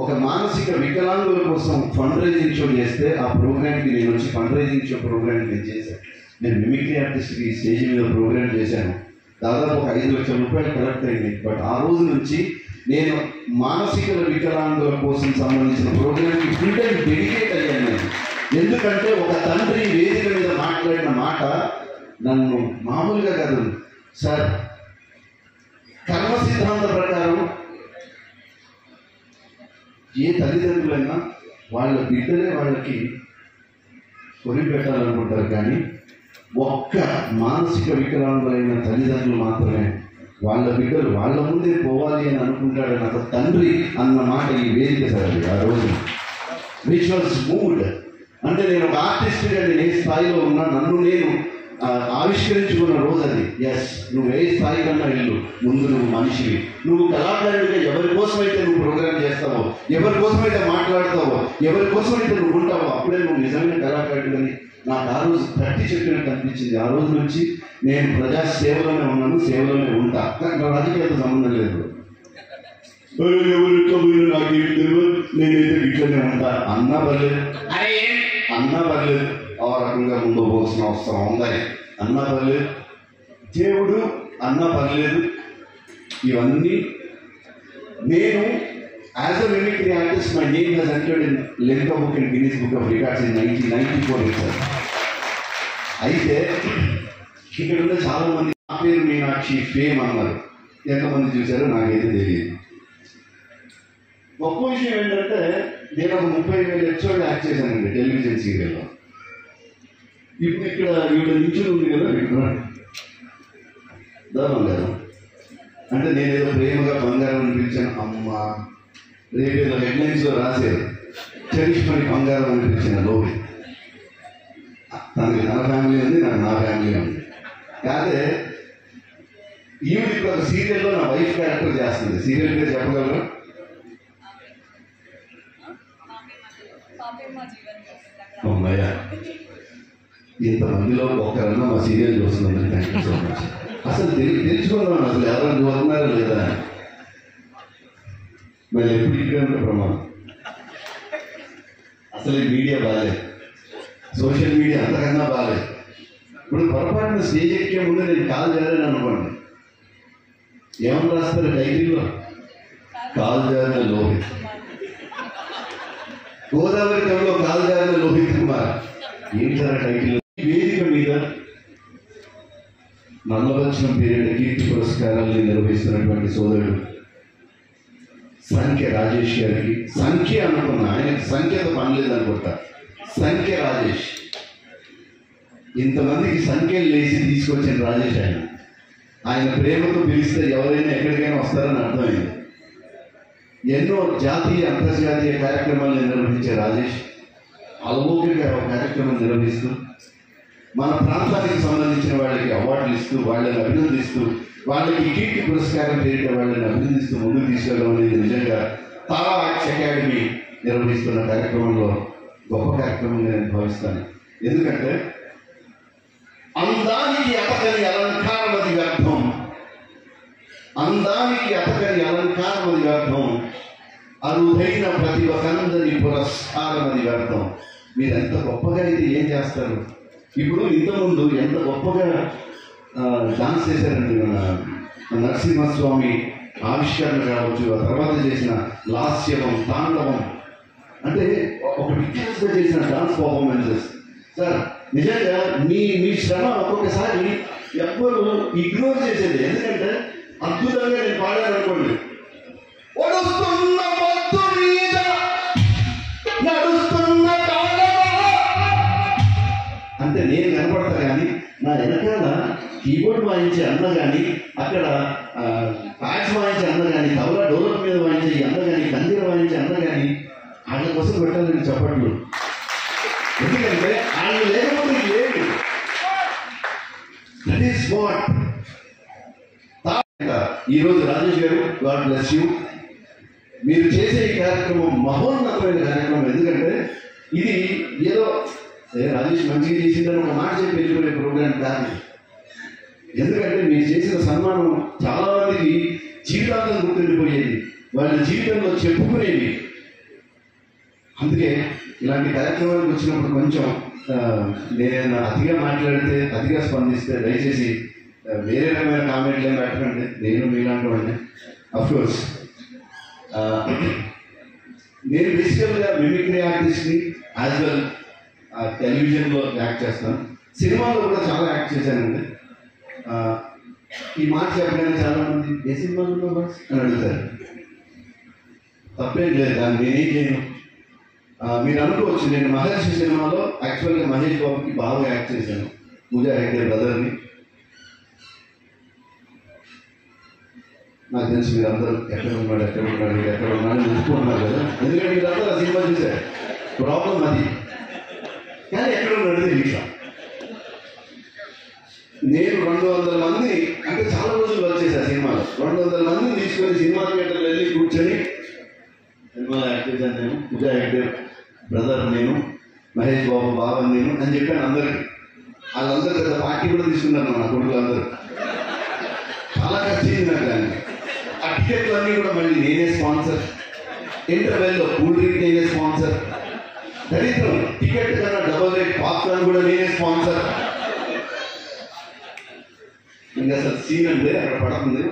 ఒక మానసిక వికలాంగుల కోసం ఫండ్ రైజింగ్ షో చేస్తే, ఆ ప్రోగ్రామ్కి నేను వచ్చి ఫండ్ రైజింగ్ షో ప్రోగ్రామ్కి నేను చేశాను. నేను మిమిక్రీ ఆర్టిస్ట్కి స్టేజ్ మీద ప్రోగ్రామ్ చేశాను. దాదాపు ఒక 5 లక్షల రూపాయలు కలెక్ట్ అయింది. బట్ ఆ రోజు నుంచి నేను మానసిక వికలాంగుల కోసం సంబంధించిన ప్రోగ్రామ్కి ఫుల్ టైం డెడికేట్ అయ్యాను నేను. ఎందుకంటే ఒక తండ్రి వేదిక మీద మాట్లాడిన మాట నన్ను మామూలుగా కాదు సార్. కర్మ సిద్ధాంత ప్రకారం ఏ తల్లిదండ్రులైనా వాళ్ళ బిడ్డలే వాళ్ళకి కొరి పెట్టాలనుకుంటారు, కానీ ఒక్క మానసిక వికలాంగులైన తల్లిదండ్రులు మాత్రమే వాళ్ళ బిడ్డలు వాళ్ళ ముందే పోవాలి అని అనుకుంటాడని ఒక తండ్రి అన్న మాట ఈ వేదిక సార్. ఆ రోజు విచ్ వాజ్ మూడ్ అంటే నేను ఒక ఆర్టిస్ట్గా నేను ఏ స్థాయిలో ఉన్నా నన్ను నేను ఆవిష్కరించుకున్న రోజు అది. ఎస్, నువ్వు ఏ స్థాయి కన్నా వెళ్ళు, ముందు నువ్వు మనిషివి, నువ్వు కళాకారుడిగా ఎవరి కోసమైతే నువ్వు ప్రోగ్రామ్ చేస్తావో, ఎవరి కోసమైతే మాట్లాడతావో, ఎవరి కోసమైతే నువ్వు ఉంటావో, అప్పుడే నువ్వు నిజమైన కళాకారుడిని నాకు ఆ రోజు తట్టి చెప్పినట్టు అనిపించింది. ఆ రోజు నుంచి నేను ప్రజా సేవలోనే ఉన్నాను, సేవలోనే ఉంటా. నాకు రాజకీయాలతో సంబంధం లేదు. ఎవరు నాకేం తెలియదు, నేనైతే ఇట్లనే ఉంటా అన్నా పర్లేదు, అన్నా పర్లేదు, ఆ రకంగా ముందు పోసిన అవసరం ఉందని అన్నా పర్లేదు, దేవుడు అన్నా పర్లేదు. ఇవన్నీ నేను as a mimicry artist my name has entered in Limca book and Guinness book of records in 1994. అయితే ఇక్కడ ఉన్న చాలా మంది నా పేరు మీనాక్షి ఫేమ్ అన్నారు. ఎంతమంది చూశారో నాకైతే తెలియదు. గొప్ప విషయం ఏంటంటే నేను ఒక 30,000 ఎపిసోడ్ యాక్ట్ చేశానండి టెలివిజన్ సీరియల్లో. ఇప్పుడు ఇక్కడ ఈవిడ నిల్చుని ఉంది కదా, ఇక్కడ బంగారం అంటే నేనేదో ప్రేమగా బంగారం అని పిలిచాను. అమ్మ రేపేదో హెడ్లైన్స్లో రాసేది చరిష్మణి బంగారం అని పిలిచిన లోవి. తనకి తన ఫ్యామిలీ ఉంది, నాకు నా ఫ్యామిలీ ఉంది. కాదే ఈవిడ ఇప్పుడు ఒక సీరియల్లో నా వైఫ్ క్యారెక్టర్ చేస్తుంది. సీరియల్ పేరు చెప్పగలరా? అమ్మయ్య, ఇంతమందిలో ఒకరన్నా మా సీరియల్ చూస్తున్నాను. Thank you so much. అసలు తెలుసుకుందాం అసలు ఎవరైనా చూస్తున్నారా లేదా. మరి ఎప్పుడు ఇక్కడ ప్రమాదం. అసలు ఈ మీడియా బాగాలేదు, సోషల్ మీడియా అంతకన్నా బాగాలేదు. ఇప్పుడు పొరపాటున స్టేజ్ ఎక్కే ముందు నేను కాల్ చేయాలని అనుకోండి, ఏమని రాస్తారు టైటిల్లో? కాల్ చేయాలని లోహిత్, గోదావరి కవిలో కాల్ చేయాలని లోహిత్ కుమార్. ఏం సార్ టైటిల్? వేదిక మీద నల్లవచనం పేరిట కీర్తి పురస్కారాలను నిర్వహిస్తున్నటువంటి సోదరుడు సంఖ్య రాజేష్ గారికి, సంఖ్య అనుకున్నా, ఆయనకి సంఖ్యతో పనిలేదు అనుకుంటా, సంఖ్య రాజేష్. ఇంతమందికి సంఖ్యలు లేచి తీసుకొచ్చిన రాజేష్ ఆయన ప్రేమతో పిలిస్తే ఎవరైనా ఎక్కడికైనా వస్తారని అర్థమైంది. ఎన్నో జాతీయ అంతర్జాతీయ కార్యక్రమాలను నిర్వహించే రాజేష్ అలవోకగా ఒక కార్యక్రమం నిర్వహిస్తూ మన ప్రాంతానికి సంబంధించిన వాళ్ళకి అవార్డులు ఇస్తూ వాళ్ళని అభినందిస్తూ వాళ్ళకి కీర్తి పురస్కారం పేరిట వాళ్ళని అభినందిస్తూ ముందుకు తీసుకెళ్ళడం అనేది నిజంగా తారా ఆర్ట్స్ అకాడమీ నిర్వహిస్తున్న కార్యక్రమంలో గొప్ప కార్యక్రమంగా నేను భావిస్తాను. ఎందుకంటే అందానికి అతకని అలంకారమది వ్యర్థం, అందానికి అతకని అలంకారమది వ్యర్థం, అరుదైన ప్రతిభ కందని పురస్కారమది వ్యర్థం. మీరు ఎంత గొప్పగా అయితే ఏం చేస్తారు. ఇప్పుడు ఇంతకుముందు ఎంత గొప్పగా డాన్స్ చేశారండి మన నరసింహస్వామి ఆవిష్కరణ కావచ్చు, ఆ తర్వాత చేసిన లాస్యవం, తాండవం, అంటే ఒక విద్యార్థిగా చేసిన డాన్స్ పర్ఫార్మెన్సెస్. సార్ నిజంగా మీ శ్రమ ఒక్కొక్కసారి ఎవ్వరు ఇగ్నోర్ చేసేది. ఎందుకంటే అద్భుతంగా నేను పాడాను అనుకోండి, ఒడుస్తున్న పొద్దు మీద నడుస్తున్న అంటే నేను కనపడతా కానీ నా వెనకాల కీబోర్డ్ వాయించే అన్న కానీ, అక్కడ ప్యాడ్స్ వాయించే అన్న కానీ, తబలా డోలక్ మీద వాయించే ఈ అన్న కానీ, కందిర వాయించే అన్న కానీ వాళ్ళ కోసం పెట్టాలని చెప్పట్లు. ఎందుకంటే ఆయన లేకపోతే లేదు. That is what. ఈరోజు రాజేష్ గారు, గాడ్ బ్లెస్ యూ, మీరు చేసే ఈ కార్యక్రమం మహోన్నతమైన కార్యక్రమం. ఎందుకంటే ఇది ఏదో రాజేష్ మంచిగా చేసిందని ఒక మాట చెప్పి వెళ్ళిపోయే ప్రోగ్రాం కాదు. ఎందుకంటే మీరు చేసిన సన్మానం చాలా మందికి జీవితాంతం గుర్తుండిపోయేది, వాళ్ళ జీవితంలో చెప్పుకునేవి. అందుకే ఇలాంటి కార్యక్రమానికి వచ్చినప్పుడు కొంచెం నేను అతిగా మాట్లాడితే, అతిగా స్పందిస్తే దయచేసి వేరే రకమైన కామెంట్లు ఏం పెట్టకండి. నేను మీలాంటి వాడిని. అఫ్కోర్స్ నేను బేసికల్గా మిమిక్రీ ఆర్టిస్ట్ని, యాజ్ వెల్ టెలివిజన్లో యాక్ట్ చేస్తాను, సినిమాలో కూడా చాలా యాక్ట్ చేశానండి. ఈ మాట చెప్పగానే చాలా మంది ఏ సినిమాలో బస్ అని అడుగుతారు. తప్పేం లేదు, దాన్ని నేనేం చేయను. మీరు అనుకోవచ్చు నేను మహర్షి సినిమాలో యాక్చువల్గా మహేష్ బాబుకి బాగా యాక్ట్ చేశాను, పూజా హెగ్డే బ్రదర్ని. నాకు తెలిసి మీరందరూ ఎక్కడ ఉన్నాడు తెలుసుకుంటున్నారు కదా, ఎందుకంటే మీరందరూ ఆ సినిమా చూశారు. ప్రాబ్లం అది. కానీ ఎక్కడ ఉన్నాడు తెలియదు. నేను 200 మందిని, అంటే చాలా రోజులు వర్క్ చేశాను సినిమాలో, 200 మందిని తీసుకొని సినిమా థియేటర్లో వెళ్ళి కూర్చొని సినిమాలో యాక్ట్ చేశాను. నేను పూజా హెగ్డే బ్రదర్, నేను మహేష్ బాబు బాబా నేను అని చెప్పాను అందరికి. వాళ్ళందరూ పెద్ద పార్టీ కూడా తీసుకున్నాను నా కొడుకులందరూ. చాలా ఖర్చు అయింది నాకు. దాన్ని ఆ టికెట్లన్నీ కూడా మళ్ళీ నేనే స్పాన్సర్, ఇంటర్వెల్లో కూల్ డ్రింక్ నేనే స్పాన్సర్, దరిద్రం టికెట్ కన్నా డబల్ రేట్ పాప్కార్న్ కూడా నేనే స్పాన్సర్. ఇంకా అసలు సీన్ అంటే అక్కడ పడుతుంది,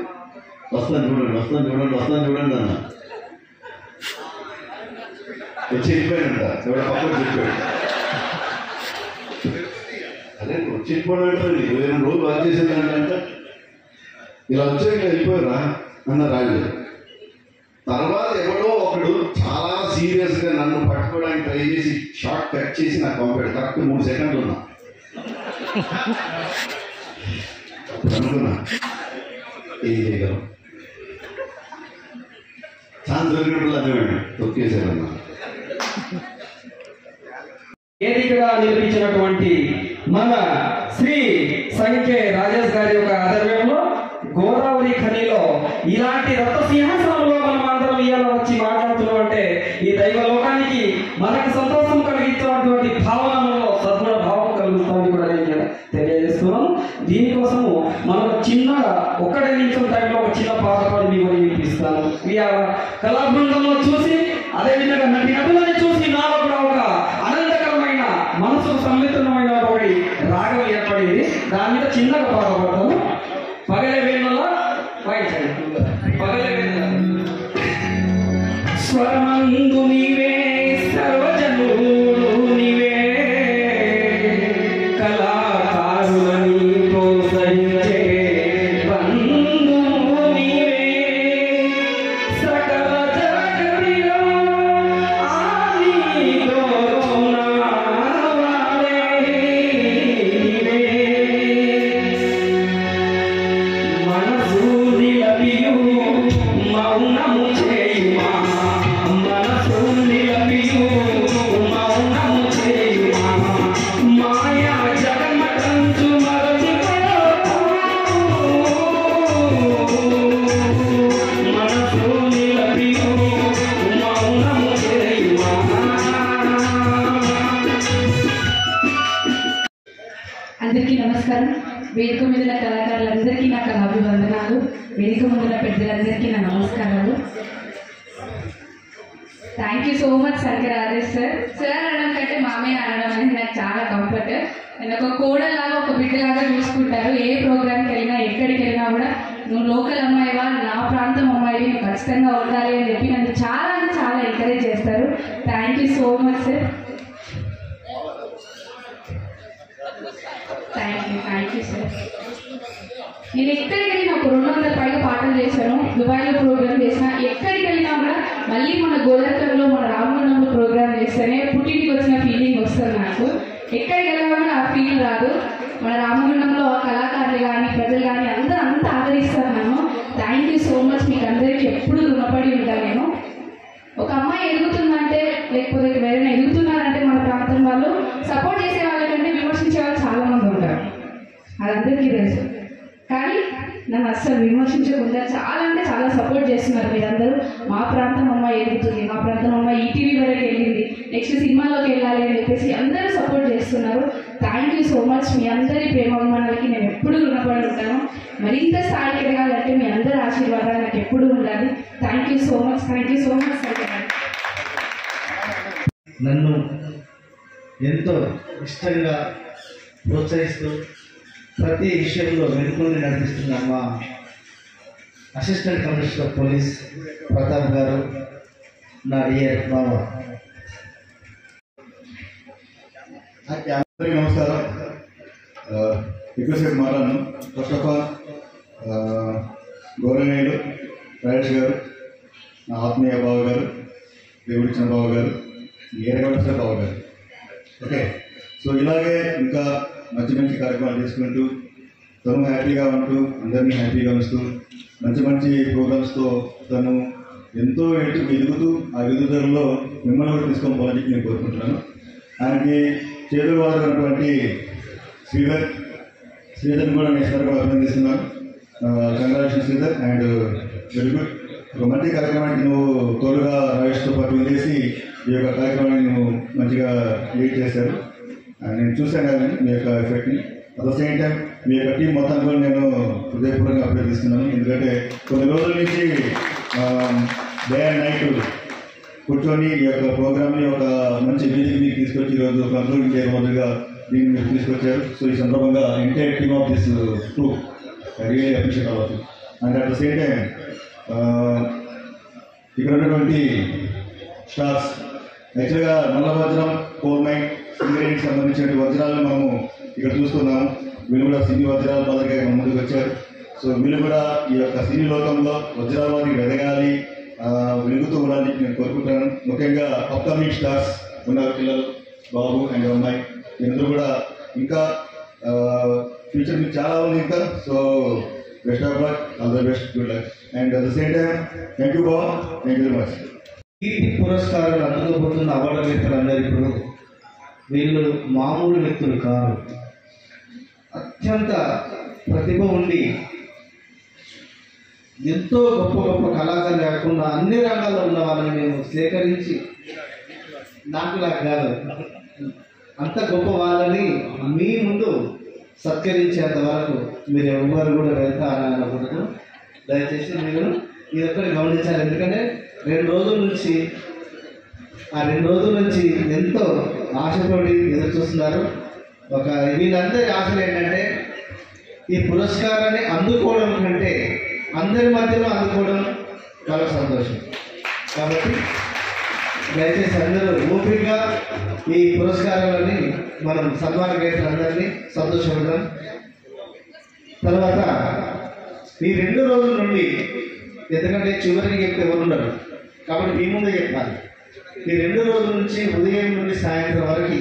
వస్తాను చూడండి అన్న వచ్చి వెళ్ళిపోయానంట. ఎవడ పక్కన చెప్పాడు, అదే వచ్చి వెళ్ళిపోయాడు. 20 రోజులు వర్క్ చేసేదాంటే ఇలా వచ్చే వెళ్ళిపోయారా అన్న రాజు. తర్వాత ఎవడో ఒకడు చాలా సీరియస్గా నన్ను పట్టుకోవడానికి ట్రై చేసి షార్ట్ కట్ చేసి నాకు పంపాడు. కరెక్ట్ 3 సెకండ్లు ఉన్నా. అనుకున్నా ఏం చేయగలం, ఛాన్స్ దొరికినప్పుడు అదేవాడు తొక్కేశారన్నా.
వేదికగా నిర్మించినటువంటి మన శ్రీ సంఖ్య రాజేష్ గారి యొక్క ఆధ్వర్యంలో గోదావరి ఖనిలో ఇలాంటి రత్న సింహాసనంలో మనం అందరం ఇవాళ వచ్చి మాట్లాడుతున్నాం అంటే ఈ దైవలోకానికి మనకు సంతోషం కలిగించేటువంటి భావనలో సద్గుణ భావం కలుగుతామని కూడా నేను తెలియజేస్తున్నాను. దీనికోసము మనం చిన్నగా ఒక్కడే నిమిషం టైంలో ఒక చిన్న పాటపాడి మీకు వినిపిస్తాను. ఈ కళా బృందంలో చూసి, అదేవిధంగా నటులని చూసి నాలో కూడా ఒక ఆనందకరమైన మనసుకు సమ్మిళితమైన ఒకటి రాగం ఏర్పడింది. దాని మీద చిన్నగా పాటపడతాను. పగలే వేణుల వాయించండి. పగలే వేణుల స్వరమందు నీవే, సర్వజనుడు నీవే, కళాకారులని ప్రోత్సహించే బంధువు నీవే, సకల జగతిలో
నమస్కారం. వేదిక మీద ఉన్న కళాకారులందరికీ నాకు అభివందనాలు. వేదిక ముందున్న పెద్దలందరికీ నా నమస్కారాలు. Thank you so much సంకే Rajesh sir. Sir అనడం కంటే మామయ్య అనడం అనేది నాకు చాలా కంఫర్ట్. నేను ఒక కోడలాగా ఒక బిడ్డలాగా చూసుకుంటారు. ఏ ప్రోగ్రామ్కి వెళ్ళినా ఎక్కడికి వెళ్ళినా కూడా నువ్వు లోకల్ అమ్మాయివా, నా ప్రాంతం అమ్మాయి, నువ్వు ఖచ్చితంగా ఉండాలి అని చెప్పి నన్ను చాలా అంటే చాలా ఎంకరేజ్ చేస్తారు. Thank you so much sir. Thank you sir. నేను ఎక్కడికి వెళ్ళినా ఒక 200 పైగా పాటలు చేశాను. దుబాయ్లో ప్రోగ్రామ్ చేసిన. ఎక్కడికి వెళ్ళినా కూడా మళ్ళీ మన గోదావరిలో మన రామగుండంలో ప్రోగ్రామ్ చేస్తేనే పుట్టింటికి వచ్చిన ఫీలింగ్ వస్తుంది నాకు. ఎక్కడికి వెళ్ళినా కూడా ఆ ఫీల్ రాదు. మన రామగుండంలో కళాకారులు కానీ ప్రజలు కానీ అందరూ అంత ఆదరిస్తారు నన్ను. Thank you so much. మీకు అందరికీ ఎప్పుడు రుణపడి ఉంటాను నేను. ఒక అమ్మాయి ఎదుగుతుందంటే లేకపోతే ఎవరైనా ఎదుగుతున్నారంటే మన ప్రాంతం వాళ్ళు సపోర్ట్ చేసే వాళ్ళకంటే విమర్శించే వాళ్ళు చాలా మంది ఉంటారు. అది అందరికీ తెలుసు. కానీ నన్ను అస్సలు విమర్శించకుండా చాలా అంటే చాలా సపోర్ట్ చేస్తున్నారు మీరందరూ. మా ప్రాంతం అమ్మాయి ఎదుగుతుంది, మా ప్రాంతం అమ్మాయి ఈటీవీ వరకు వెళ్ళింది, నెక్స్ట్ సినిమాలోకి వెళ్ళాలి అని చెప్పేసి అందరూ సపోర్ట్ చేస్తున్నారు. Thank you so much. మీ అందరి ప్రేమాభిమానాలకి నేను ఎప్పుడు రుణపడి ఉంటాను. మరింత స్థాయికి ఎదగాలంటే మీ అందరి ఆశీర్వాదాలు నాకు ఎప్పుడు ఉండాలి. Thank you so much. Thank you so much sir.
నన్ను ఎంతో ఇష్టంగా ప్రోత్సహిస్తూ ప్రతి విషయంలో వెనుకొని నడిపిస్తున్న మా assistant commissioner of police Pratap గారు, నా డియర్ బావ.
అందరికీ నమస్కారం. ఎక్కువసేపు మాట్లాడను. ఫస్ట్ ఆఫ్ ఆల్ గౌరవనీయులు రాజేష్ గారు, నా ఆత్మీయ బావ గారు, దేవుడిచ్చిన బావ గారు, ఏరగొట్టిన బావ గారు. ఓకే, సో ఇలాగే ఇంకా మంచి మంచి కార్యక్రమాలు చేసుకుంటూ తను హ్యాపీగా ఉంటూ అందరినీ హ్యాపీగా ఉంచుతూ మంచి మంచి ప్రోగ్రామ్స్తో తను ఎంతో ఎదుగుతూ ఆ ఎదుగుదలలో మిమ్మల్ని కూడా తీసుకొని పోవాలని నేను కోరుకుంటున్నాను. ఆయనకి చేదువాడు అన్నటువంటి శ్రీధర్ కూడా నేను సందర్భంగా అభినందిస్తున్నాను. Congratulation Sridhar, and very good. ఒక మంచి కార్యక్రమానికి నువ్వు తోడుగా రాజేష్తో పాటు చేసి ఈ యొక్క కార్యక్రమాన్ని నువ్వు మంచిగా లీడ్ చేశారు. నేను చూశాను కానీ మీ యొక్క ఎఫెక్ట్ని. అట్ ద సేమ్ టైం మీ యొక్క టీం మొత్తాన్ని కూడా నేను హృదయపూర్వకంగా అభ్యర్థిస్తున్నాను. ఎందుకంటే కొన్ని రోజుల నుంచి డే అండ్ నైట్ కూర్చొని ఈ యొక్క ప్రోగ్రామ్ని ఒక మంచి వీధికి మీకు తీసుకొచ్చి ఈరోజు కంక్లూడింగ్ డే రోజుగా దీన్ని మీరు తీసుకొచ్చారు. సో ఈ సందర్భంగా entire team of this to really appreciate అవ్వచ్చు. And at the same time ఇక్కడ ఉన్నటువంటి స్టార్స్ యాక్చువల్గా నల్ల వజ్రం, కోల్ మైన్, సింగరేణికి సంబంధించిన వజ్రాలను మనము ఇక్కడ చూస్తున్నాము. వీళ్ళు కూడా సినీ వజ్రాల మాదిరిగా మన ముందుకు వచ్చారు. సో వీళ్ళు కూడా ఈ యొక్క సినీ లోకంలో వజ్రాల వారికి ఎదగాలి, వెలుగుతూ ఉండాలని నేను కోరుకుంటాను. ముఖ్యంగా అప్కమింగ్ స్టార్స్ ఉన్నారు, పిల్లలు బాబు అండ్ అమ్మాయి. వీళ్ళందరూ కూడా ఇంకా ఫ్యూచర్ మీకు చాలా ఉంది ఇంకా. So best of luck, all the best, good luck. And at the same time thank you బాబా, థ్యాంక్ యూ వెరీ మచ్.
కీర్తి పురస్కారాలు అందుకోబోతున్న అవార్డు వ్యక్తులందరూ ఇప్పుడు వీళ్ళు మామూలు వ్యక్తులు కాదు. అత్యంత ప్రతిభ ఉండి ఎంతో గొప్ప గొప్ప కళాకారులు కాకుండా అన్ని రంగాల్లో ఉన్న వాళ్ళని మేము సేకరించి నాకు కాదు అంత గొప్ప వాళ్ళని మీ ముందు సత్కరించేంత వరకు మీరు ఎవరు కూడా వెళ్తారని అనుకుంటున్నాను. దయచేసి మీరు ఇది ఒక్కటి గమనించాలి. ఎందుకంటే 2 రోజుల నుంచి ఎంతో ఆశతోటి ఎదురు చూస్తున్నారు. వీళ్ళందరి ఆశలు ఏంటంటే ఈ పురస్కారాన్ని అందుకోవడం కంటే అందరి మధ్యలో అందుకోవడం చాలా సంతోషం. కాబట్టి దయచేసి అందరూ ఓపికగా ఈ పురస్కారాలని మనం సన్మాన గేట్లందరినీ సంతోషపడదాం. తర్వాత ఈ 2 రోజుల నుండి, ఎందుకంటే చివరికి చెప్తే ఎవరు ఉండరు కాబట్టి మీ ముందే చెప్పాలి. ఈ 2 రోజుల నుంచి ఉదయం నుండి సాయంత్రం వరకు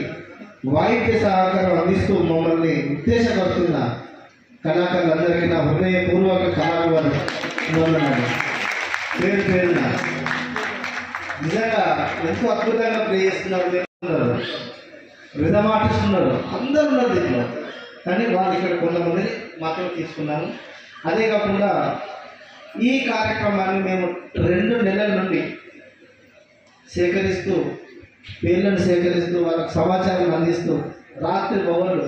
వాయిద్య సహకారం అందిస్తూ మమ్మల్ని ఉద్దేశపడుతున్న కళాకారులందరికీ నా హృదయపూర్వక కళాభివందనాలు. పేరు పేరున నిజంగా ఎంతో అద్భుతంగా ప్లే చేస్తున్నారు. రిథమ్ ఆర్టిస్ట్ ఉన్నారు, అందరూ ఉన్నారు దీంట్లో. కానీ వాళ్ళు ఇక్కడ కొంతమందిని మాత్రం తీసుకున్నాము. అదే కాకుండా ఈ కార్యక్రమాన్ని మేము 2 నెలల నుండి పేర్లను సేకరిస్తూ వాళ్ళకి సమాచారం అందిస్తూ రాత్రి పౌరులు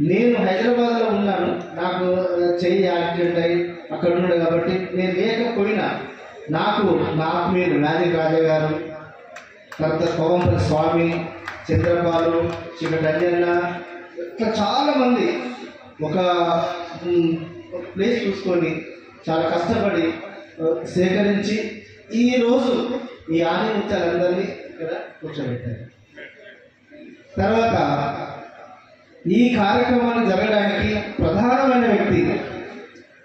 నేను హైదరాబాద్లో ఉన్నాను, నాకు చెయ్యి యాక్సిడెంట్ అయ్యి అక్కడ ఉన్నాడు కాబట్టి నేను లేకపోయినా నాకు మీరు మ్యాజిక్ రాజా గారు, తర్వాత కోవంపల్లి స్వామి, చంద్రపాలు, చిన్నటి అంజన్న, ఇట్లా చాలామంది ఒక ప్లేస్ చూసుకొని చాలా కష్టపడి సేకరించి ఈరోజు ఈ ఆనిముత్యాలందరినీ ఇక్కడ కూర్చోబెట్టారు. తర్వాత ఈ కార్యక్రమాన్ని జరగడానికి ప్రధానమైన వ్యక్తి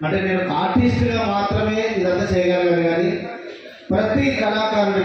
అంటే నేను ఆర్టిస్ట్గా మాత్రమే ఇదంతా చేయగలను కానీ ప్రతి కళాకారుడికి